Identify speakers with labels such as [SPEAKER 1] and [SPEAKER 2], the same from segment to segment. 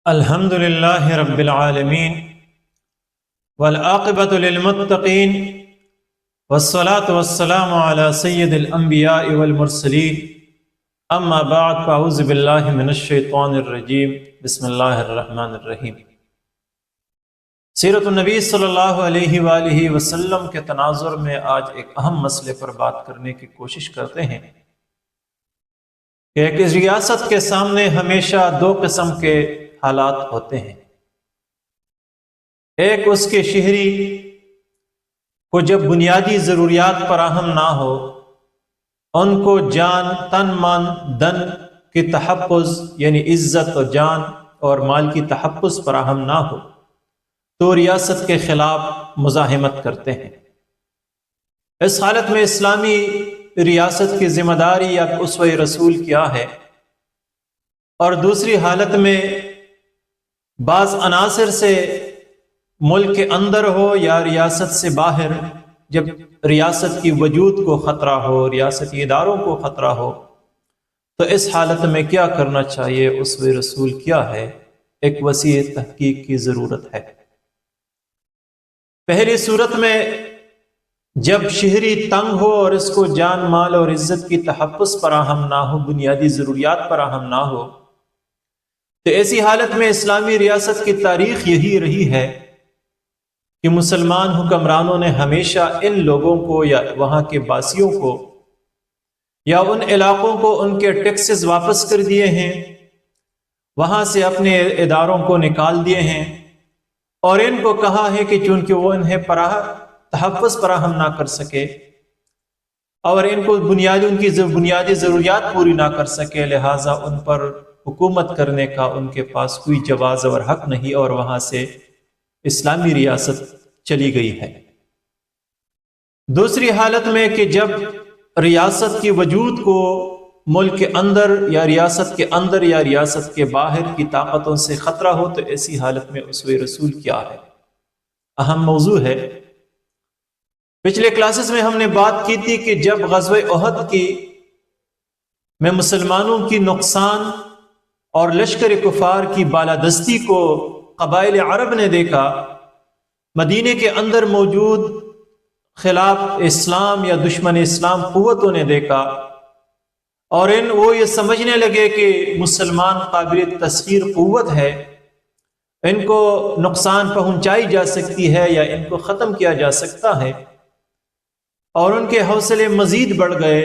[SPEAKER 1] الحمد لله رب العالمين والعاقبة للمتقين والصلاة والسلام على سيد الأنبياء والمرسلين أما بعد فأعوذ بالله من الشيطان الرجيم بسم الله الرحمن الرحيم۔ سیرت النبی صلی اللہ علیہ وآلہ وسلم کے تناظر میں آج ایک اہم مسئلے پر بات کرنے کی کوشش کرتے ہیں کہ ایک ریاست کے سامنے ہمیشہ دو قسم کے حالات ہوتے ہیں۔ ایک اس کے شہری کو جب بنیادی ضروریات فراہم نہ ہو، ان کو جان تن مان دن کی تحفظ یعنی عزت و جان اور مال کی تحفظ فراہم نہ ہو تو ریاست کے خلاف مزاحمت کرتے ہیں۔ اس حالت میں اسلامی ریاست کی ذمہ داری یا اسوہ رسول کیا ہے؟ اور دوسری حالت میں بعض عناصر سے ملک کے اندر ہو یا ریاست سے باہر، جب ریاست کی وجود کو خطرہ ہو، ریاستی اداروں کو خطرہ ہو، تو اس حالت میں کیا کرنا چاہیے، اسوہ رسول کیا ہے؟ ایک وسیع تحقیق کی ضرورت ہے۔ پہلی صورت میں جب شہری تنگ ہو اور اس کو جان مال اور عزت کی تحفظ فراہم نہ ہو، بنیادی ضروریات فراہم نہ ہو، تو ایسی حالت میں اسلامی ریاست کی تاریخ یہی رہی ہے کہ مسلمان حکمرانوں نے ہمیشہ ان لوگوں کو یا وہاں کے باسیوں کو یا ان علاقوں کو ان کے ٹیکسز واپس کر دیے ہیں، وہاں سے اپنے اداروں کو نکال دیے ہیں، اور ان کو کہا ہے کہ چونکہ وہ انہیں تحفظ فراہم نہ کر سکے اور ان کو ان کی بنیادی ضروریات پوری نہ کر سکے، لہٰذا ان پر حکومت کرنے کا ان کے پاس کوئی جواز اور حق نہیں، اور وہاں سے اسلامی ریاست چلی گئی ہے۔ دوسری حالت میں کہ جب ریاست کی وجود کو ملک کے اندر یا ریاست کے اندر یا ریاست کے باہر کی طاقتوں سے خطرہ ہو، تو ایسی حالت میں اسوہ رسول کیا ہے؟ اہم موضوع ہے۔ پچھلے کلاسز میں ہم نے بات کی تھی کہ جب غزوہ احد میں مسلمانوں کی نقصان اور لشکر کفار کی بالادستی کو قبائل عرب نے دیکھا، مدینے کے اندر موجود خلاف اسلام یا دشمن اسلام قوتوں نے دیکھا، اور وہ یہ سمجھنے لگے کہ مسلمان قابل تسخیر قوت ہے، ان کو نقصان پہنچائی جا سکتی ہے یا ان کو ختم کیا جا سکتا ہے، اور ان کے حوصلے مزید بڑھ گئے،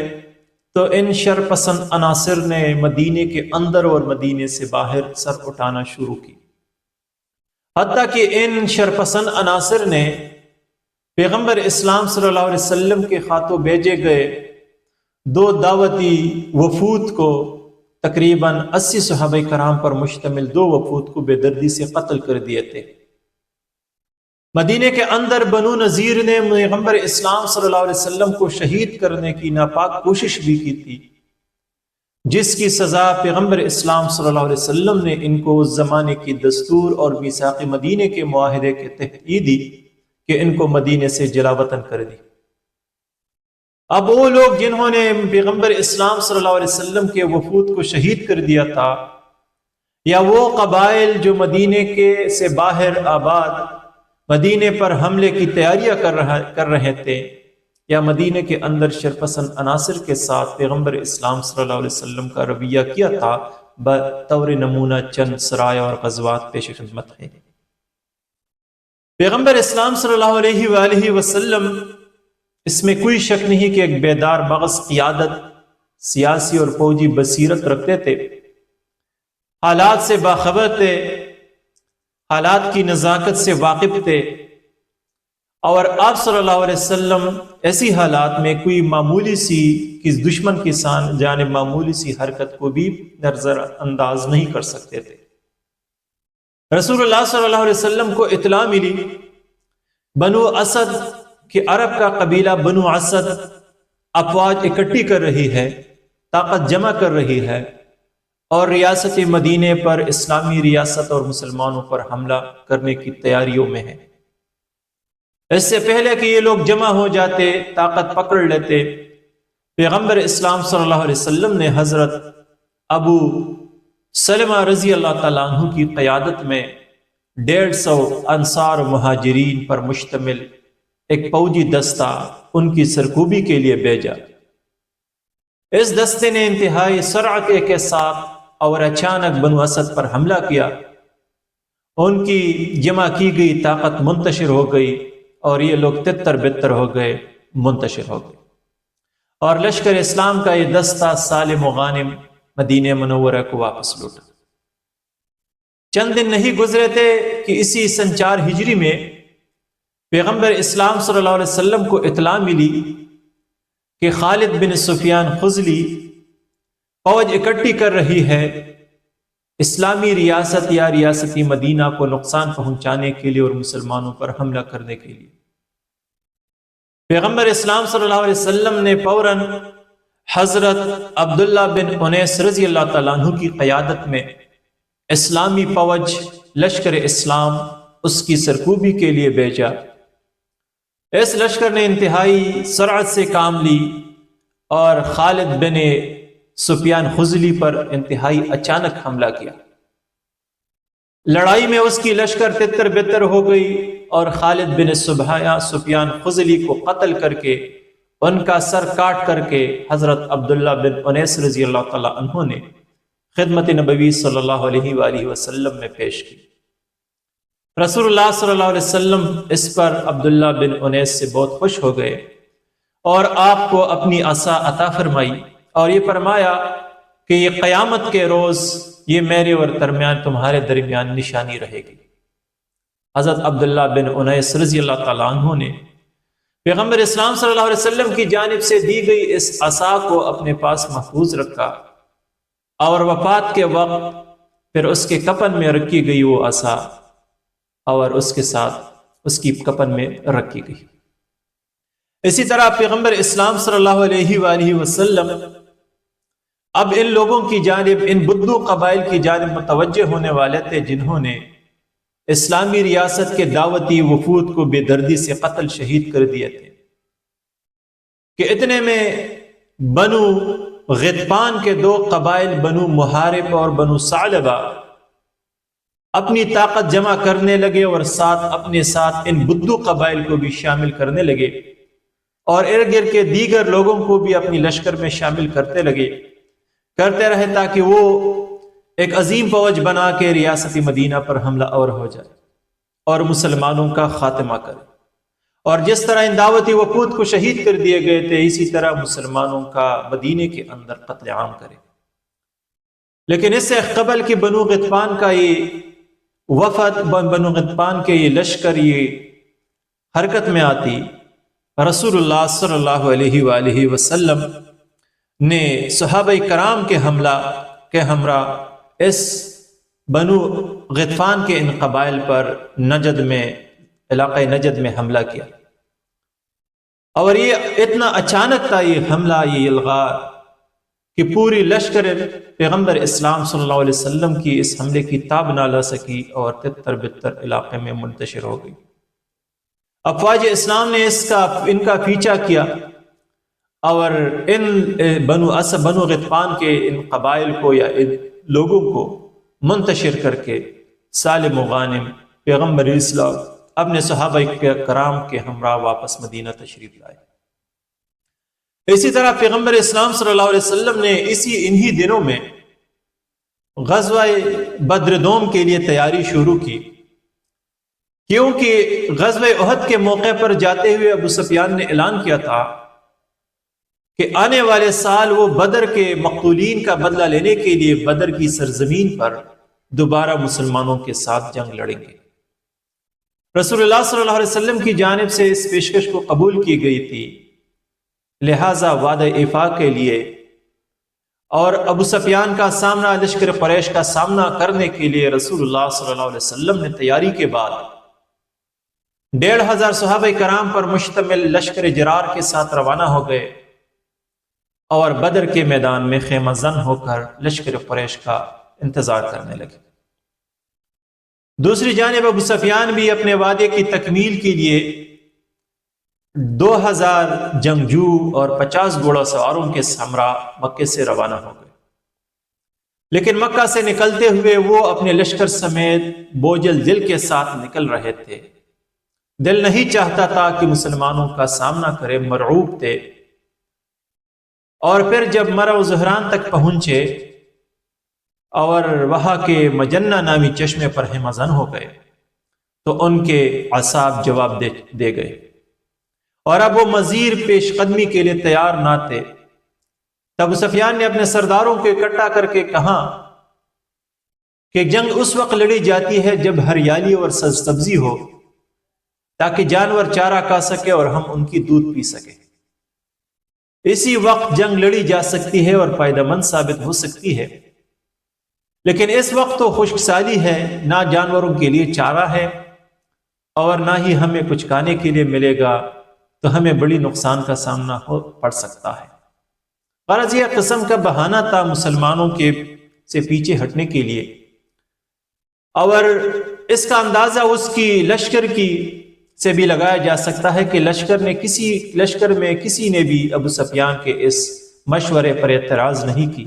[SPEAKER 1] تو ان شر پسند عناصر نے مدینے کے اندر اور مدینے سے باہر سر اٹھانا شروع کی، حتیٰ کہ ان شر پسند عناصر نے پیغمبر اسلام صلی اللہ علیہ وسلم کے ہاتھوں بھیجے گئے دو دعوتی وفود کو، تقریباً 80 صحابہ کرام پر مشتمل دو وفود کو بے دردی سے قتل کر دیے تھے۔ مدینے کے اندر بنو نذیر نے پیغمبر اسلام صلی اللہ علیہ وسلم کو شہید کرنے کی ناپاک کوشش بھی کی تھی، جس کی سزا پیغمبر اسلام صلی اللہ علیہ وسلم نے ان کو اس زمانے کی دستور اور میثاق مدینے کے معاہدے کے تحت یہ دی کہ ان کو مدینے سے جلا وطن کر دی۔ اب وہ لوگ جنہوں نے پیغمبر اسلام صلی اللہ علیہ وسلم کے وفود کو شہید کر دیا تھا، یا وہ قبائل جو مدینے کے سے باہر آباد مدینے پر حملے کی تیاریاں کر رہے تھے، یا مدینے کے اندر شرپسند عناصر کے ساتھ پیغمبر اسلام صلی اللہ علیہ وسلم کا رویہ کیا تھا، بطور نمونہ چند سرایہ اور غزوات پیش خدمت ہے۔ پیغمبر اسلام صلی اللہ علیہ وآلہ وسلم، اس میں کوئی شک نہیں کہ ایک بیدار مغز قیادت، سیاسی اور فوجی بصیرت رکھتے تھے، حالات سے باخبر تھے، حالات کی نزاکت سے واقف تھے، اور آپ صلی اللہ علیہ وسلم ایسی حالات میں کوئی معمولی سی دشمن کی جانب معمولی سی حرکت کو بھی نظر انداز نہیں کر سکتے تھے۔ رسول اللہ صلی اللہ علیہ وسلم کو اطلاع ملی بنو اسد کہ عرب کا قبیلہ بنو اسد افواج اکٹھی کر رہی ہے، طاقت جمع کر رہی ہے، اور ریاست مدینے پر اسلامی ریاست اور مسلمانوں پر حملہ کرنے کی تیاریوں میں ہے۔ اس سے پہلے کہ یہ لوگ جمع ہو جاتے، طاقت پکڑ لیتے، پیغمبر اسلام صلی اللہ علیہ وسلم نے حضرت ابو سلمہ رضی اللہ تعالیٰ عنہ کی قیادت میں 150 انصار و مہاجرین پر مشتمل ایک فوجی دستہ ان کی سرکوبی کے لیے بھیجا۔ اس دستے نے انتہائی سرعت کے ساتھ اور اچانک بنو اسد پر حملہ کیا۔ ان کی جمع کی گئی طاقت منتشر ہو گئی اور یہ لوگ تتر بتر ہو گئے، منتشر ہو گئے، اور لشکر اسلام کا یہ دستہ سالم و غانم مدینہ منورہ کو واپس لوٹا۔ چند دن نہیں گزرے تھے کہ اسی سن 4 ہجری میں پیغمبر اسلام صلی اللہ علیہ وسلم کو اطلاع ملی کہ خالد بن سفیان خزلی فوج اکٹھی کر رہی ہے اسلامی ریاست یا ریاستی مدینہ کو نقصان پہنچانے کے لیے اور مسلمانوں پر حملہ کرنے کے لیے۔ پیغمبر اسلام صلی اللہ علیہ وسلم نے فوراً حضرت عبداللہ بن انیس رضی اللہ تعالیٰ عنہ کی قیادت میں اسلامی فوج لشکر اسلام اس کی سرکوبی کے لیے بھیجا۔ اس لشکر نے انتہائی سرعت سے کام لی اور خالد بن سفیان خزلی پر انتہائی اچانک حملہ کیا۔ لڑائی میں اس کی لشکر تتر بتر ہو گئی اور خالد بن سفیان خزلی کو قتل کر کے ان کا سر کاٹ کر کے حضرت عبداللہ بن انیس رضی اللہ تعالیٰ عنہ نے خدمت نبوی صلی اللہ علیہ وآلہ وسلم میں پیش کی۔ رسول اللہ صلی اللہ علیہ وسلم اس پر عبداللہ بن انیس سے بہت خوش ہو گئے اور آپ کو اپنی عصا عطا فرمائی اور یہ فرمایا کہ یہ قیامت کے روز یہ میرے اور تمہارے درمیان نشانی رہے گی۔ حضرت عبداللہ بن انیس رضی اللہ تعالیٰ عنہ نے پیغمبر اسلام صلی اللہ علیہ وسلم کی جانب سے دی گئی اس عصا کو اپنے پاس محفوظ رکھا اور وفات کے وقت پھر اس کے کفن میں رکھی گئی وہ عصا اور اس کے ساتھ اس کی کفن میں رکھی گئی۔ اسی طرح پیغمبر اسلام صلی اللہ علیہ وآلہ وسلم اب ان لوگوں کی جانب، ان بدو قبائل کی جانب متوجہ ہونے والے تھے جنہوں نے اسلامی ریاست کے دعوتی وفود کو بے دردی سے قتل شہید کر دیے تھے، کہ اتنے میں بنو غطفان کے 2 قبائل بنو محارب اور بنو ثعلبہ اپنی طاقت جمع کرنے لگے اور اپنے ساتھ ان بدو قبائل کو بھی شامل کرنے لگے اور ارد گرد کے دیگر لوگوں کو بھی اپنی لشکر میں شامل کرتے رہے تاکہ وہ ایک عظیم فوج بنا کے ریاستی مدینہ پر حملہ آور ہو جائے اور مسلمانوں کا خاتمہ کرے۔ اور جس طرح ان دعوتی وفود کو شہید کر دیے گئے تھے، اسی طرح مسلمانوں کا مدینے کے اندر قتل عام کرے۔ لیکن اس سے قبل کہ بنو غطفان کا یہ وفد، بنو غطفان کے یہ لشکر یہ حرکت میں آتی، رسول اللہ صلی اللہ علیہ وآلہ وسلم نے صحابہ کرام کے حملہ کے ہمراہ اس بنو غطفان کے ان قبائل پر نجد میں، علاقہ نجد میں حملہ کیا، اور یہ اتنا اچانک تھا یہ حملہ، یہ الغار، کہ پوری لشکر پیغمبر اسلام صلی اللہ علیہ وسلم کی اس حملے کی تاب نہ لا سکی اور تتر بتر علاقے میں منتشر ہو گئی۔ افواج اسلام نے ان کا پیچھا کیا اور ان بنو غطفان کے ان قبائل کو یا ان لوگوں کو منتشر کر کے سالم و غانم پیغمبر اسلام اپنے صحابہ کرام کے ہمراہ واپس مدینہ تشریف لائے۔ اسی طرح پیغمبر اسلام صلی اللہ علیہ وسلم نے انہی دنوں میں غزوہ بدر دوم کے لیے تیاری شروع کی، کیونکہ غزوہ احد کے موقع پر جاتے ہوئے ابو سفیان نے اعلان کیا تھا کہ آنے والے سال وہ بدر کے مقتولین کا بدلہ لینے کے لیے بدر کی سرزمین پر دوبارہ مسلمانوں کے ساتھ جنگ لڑیں گے۔ رسول اللہ صلی اللہ علیہ وسلم کی جانب سے اس پیشکش کو قبول کی گئی تھی، لہذا وعدہ ایفا کے لیے اور ابو سفیان کا سامنا، لشکر قریش کا سامنا کرنے کے لیے رسول اللہ صلی اللہ علیہ وسلم نے تیاری کے بعد 1,500 صحابہ کرام پر مشتمل لشکر جرار کے ساتھ روانہ ہو گئے اور بدر کے میدان میں خیمہ زن ہو کر لشکر قریش کا انتظار کرنے لگے۔ دوسری جانب ابو سفیان بھی اپنے وعدے کی تکمیل کے لیے 2000 جنگجو اور 50 گھوڑا سواروں کے ہمراہ مکے سے روانہ ہو گئے لیکن مکہ سے نکلتے ہوئے وہ اپنے لشکر سمیت بوجھل دل کے ساتھ نکل رہے تھے۔ دل نہیں چاہتا تھا کہ مسلمانوں کا سامنا کرے، مرعوب تھے۔ اور پھر جب مرو و زہران تک پہنچے اور وہاں کے مجنہ نامی چشمے پر ہمزن ہو گئے تو ان کے اعصاب جواب دے گئے، اور اب وہ مزید پیش قدمی کے لیے تیار نہ تھے۔ تب ابو سفیان نے اپنے سرداروں کو اکٹھا کر کے کہا کہ جنگ اس وقت لڑی جاتی ہے جب ہریالی اور سبزی ہو، تاکہ جانور چارہ کھا سکے اور ہم ان کی دودھ پی سکیں۔ اسی وقت جنگ لڑی جا سکتی ہے اور فائدہ مند ثابت ہو سکتی ہے، لیکن اس وقت تو خشک سالی ہے، نہ جانوروں کے لیے چارہ ہے اور نہ ہی ہمیں کچھ کھانے کے لیے ملے گا، تو ہمیں بڑی نقصان کا سامنا پڑ سکتا ہے۔ غرض یہ قسم کا بہانہ تھا مسلمانوں کے سے پیچھے ہٹنے کے لیے، اور اس کا اندازہ اس کی لشکر کی سے بھی لگایا جا سکتا ہے کہ لشکر میں کسی نے بھی ابو سفیان کے اس مشورے پر اعتراض نہیں کی،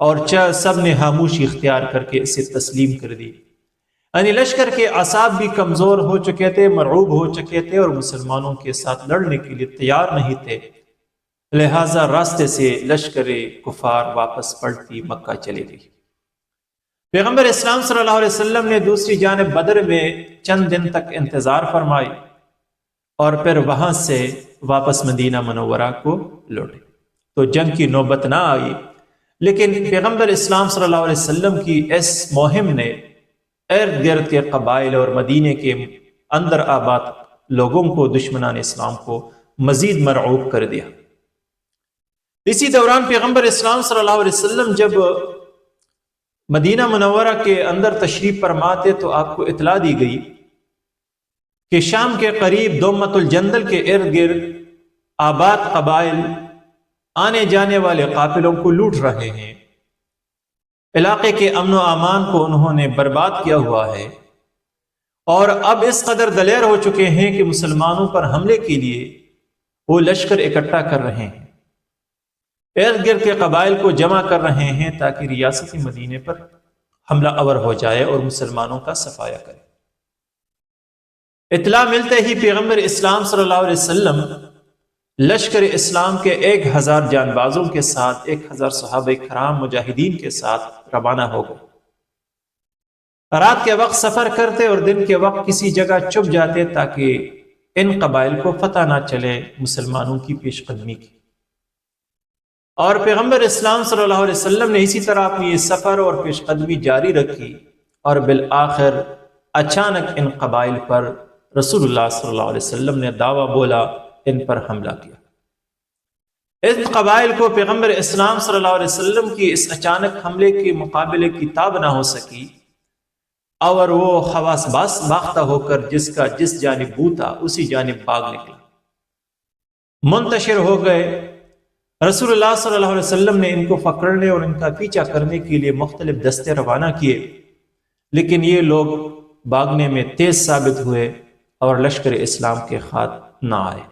[SPEAKER 1] اور سب نے خاموشی اختیار کر کے اسے تسلیم کر دی۔ یعنی لشکر کے اعصاب بھی کمزور ہو چکے تھے، مرعوب ہو چکے تھے، اور مسلمانوں کے ساتھ لڑنے کے لیے تیار نہیں تھے، لہٰذا راستے سے لشکر کفار واپس پلٹتی مکہ چلی گئی۔ پیغمبر اسلام صلی اللہ علیہ وسلم نے دوسری جانب بدر میں چند دن تک انتظار فرمائی اور پھر وہاں سے واپس مدینہ منورہ کو لوٹے، تو جنگ کی نوبت نہ آئی۔ لیکن پیغمبر اسلام صلی اللہ علیہ وسلم کی اس مہم نے ارد گرد کے قبائل اور مدینے کے اندر آباد لوگوں کو، دشمنان اسلام کو مزید مرعوب کر دیا۔ اسی دوران پیغمبر اسلام صلی اللہ علیہ وسلم جب مدینہ منورہ کے اندر تشریف فرما تھے تو آپ کو اطلاع دی گئی کہ شام کے قریب دومت الجندل کے ارد گرد آباد قبائل آنے جانے والے قافلوں کو لوٹ رہے ہیں، علاقے کے امن و امان کو انہوں نے برباد کیا ہوا ہے، اور اب اس قدر دلیر ہو چکے ہیں کہ مسلمانوں پر حملے کے لیے وہ لشکر اکٹھا کر رہے ہیں، ارد گرد کے قبائل کو جمع کر رہے ہیں تاکہ ریاست مدینے پر حملہ آور ہو جائے اور مسلمانوں کا صفایا کرے۔ اطلاع ملتے ہی پیغمبر اسلام صلی اللہ علیہ وسلم لشکر اسلام کے 1000 جان بازوں کے ساتھ 1000 صحابہ کرام مجاہدین کے ساتھ روانہ ہو گئے۔ رات کے وقت سفر کرتے اور دن کے وقت کسی جگہ چھپ جاتے تاکہ ان قبائل کو پتہ نہ چلے مسلمانوں کی پیش قدمی کی۔ اور پیغمبر اسلام صلی اللہ علیہ وسلم نے اسی طرح اپنی یہ سفر اور پیش قدمی جاری رکھی، اور بالآخر اچانک ان قبائل پر رسول اللہ صلی اللہ علیہ وسلم نے دعویٰ بولا، ان پر حملہ کیا۔ ان قبائل کو پیغمبر اسلام صلی اللہ علیہ وسلم کی اس اچانک حملے کے مقابلے کی تاب نہ ہو سکی، اور وہ خواص باختہ ہو کر جس کا جس جانب بو تھا اسی جانب بھاگ نکلا، منتشر ہو گئے۔ رسول اللہ صلی اللہ علیہ وسلم نے ان کو پکڑنے اور ان کا پیچھا کرنے کے لیے مختلف دستے روانہ کیے، لیکن یہ لوگ بھاگنے میں تیز ثابت ہوئے اور لشکر اسلام کے ہاتھ نہ آئے۔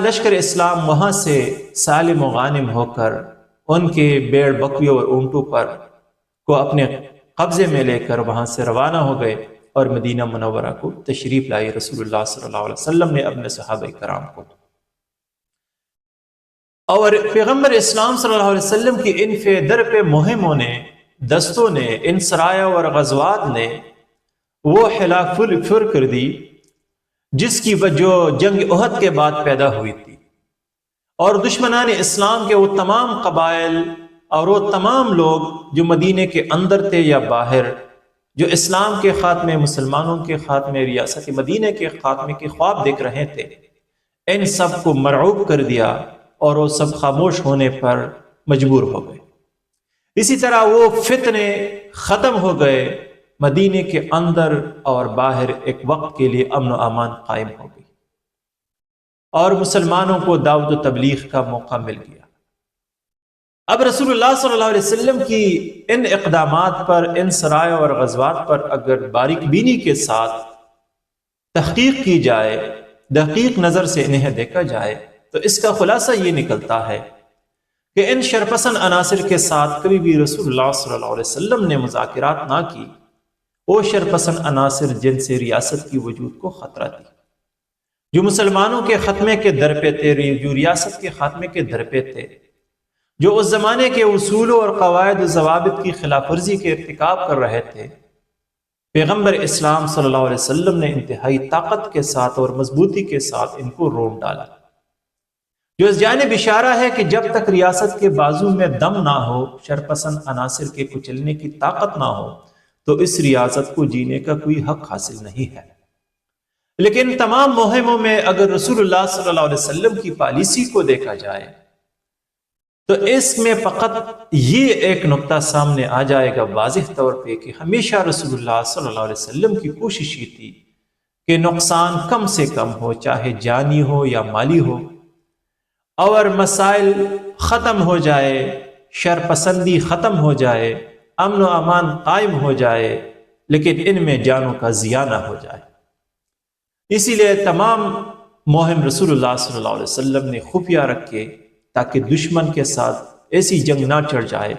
[SPEAKER 1] لشکر اسلام وہاں سے سالم و غانم ہو کر ان کے بیڑ بکریوں اور اونٹوں پر کو اپنے قبضے میں لے کر وہاں سے روانہ ہو گئے اور مدینہ منورہ کو تشریف لائے رسول اللہ صلی اللہ علیہ وسلم نے اپنے صحابہ کرام کو۔ اور پیغمبر اسلام صلی اللہ علیہ وسلم کی ان فے در پہ مہموں نے، دستوں نے، ان سرایہ اور غزوات نے وہ خلاف فر کر دی جس کی وجہ جنگ احد کے بعد پیدا ہوئی تھی، اور دشمنان اسلام کے وہ تمام قبائل اور وہ تمام لوگ جو مدینے کے اندر تھے یا باہر، جو اسلام کے خاتمے، مسلمانوں کے خاتمے، ریاست مدینے کے خاتمے کے خواب دیکھ رہے تھے، ان سب کو مرعوب کر دیا اور وہ سب خاموش ہونے پر مجبور ہو گئے۔ اسی طرح وہ فتنے ختم ہو گئے، مدینے کے اندر اور باہر ایک وقت کے لیے امن و امان قائم ہو گئی، اور مسلمانوں کو دعوت و تبلیغ کا موقع مل گیا۔ اب رسول اللہ صلی اللہ علیہ وسلم کی ان اقدامات پر، ان سرایہ اور غزوات پر اگر باریک بینی کے ساتھ تحقیق کی جائے، دقیق نظر سے انہیں دیکھا جائے، تو اس کا خلاصہ یہ نکلتا ہے کہ ان شرپسند عناصر کے ساتھ کبھی بھی رسول اللہ صلی اللہ علیہ وسلم نے مذاکرات نہ کی، وہ شرپسند عناصر جن سے ریاست کی وجود کو خطرہ تھی، جو مسلمانوں کے خاتمے کے در پہ تھے، جو ریاست کے خاتمے کے در پہ تھے، جو اس زمانے کے اصولوں اور قواعد و ضوابط کی خلاف ورزی کے ارتکاب کر رہے تھے، پیغمبر اسلام صلی اللہ علیہ وسلم نے انتہائی طاقت کے ساتھ اور مضبوطی کے ساتھ ان کو روک ڈالا، جو اس جانب اشارہ ہے کہ جب تک ریاست کے بازو میں دم نہ ہو، شرپسند عناصر کے کچلنے کی طاقت نہ ہو، تو اس ریاست کو جینے کا کوئی حق حاصل نہیں ہے۔ لیکن تمام مہموں میں اگر رسول اللہ صلی اللہ علیہ وسلم کی پالیسی کو دیکھا جائے تو اس میں فقط یہ ایک نقطہ سامنے آ جائے گا واضح طور پہ کہ ہمیشہ رسول اللہ صلی اللہ علیہ وسلم کی کوشش یہ تھی کہ نقصان کم سے کم ہو، چاہے جانی ہو یا مالی ہو، اور مسائل ختم ہو جائے، شرپسندی ختم ہو جائے، امن و امان قائم ہو جائے، لیکن ان میں جانوں کا ضیاع نہ ہو جائے۔ اسی لیے تمام مہم رسول اللہ صلی اللہ علیہ وسلم نے خفیہ رکھے تاکہ دشمن کے ساتھ ایسی جنگ نہ چڑھ جائے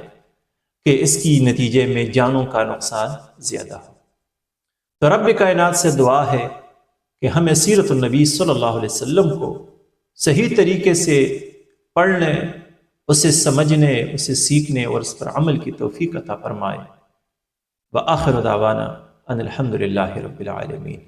[SPEAKER 1] کہ اس کی نتیجے میں جانوں کا نقصان زیادہ ہو۔ تو رب کائنات سے دعا ہے کہ ہمیں سیرت النبی صلی اللہ علیہ وسلم کو صحیح طریقے سے پڑھنے، اسے سمجھنے، اسے سیکھنے اور اس پر عمل کی توفیق عطا فرمائے۔ وآخر دعوانا ان الحمد للہ رب العالمین۔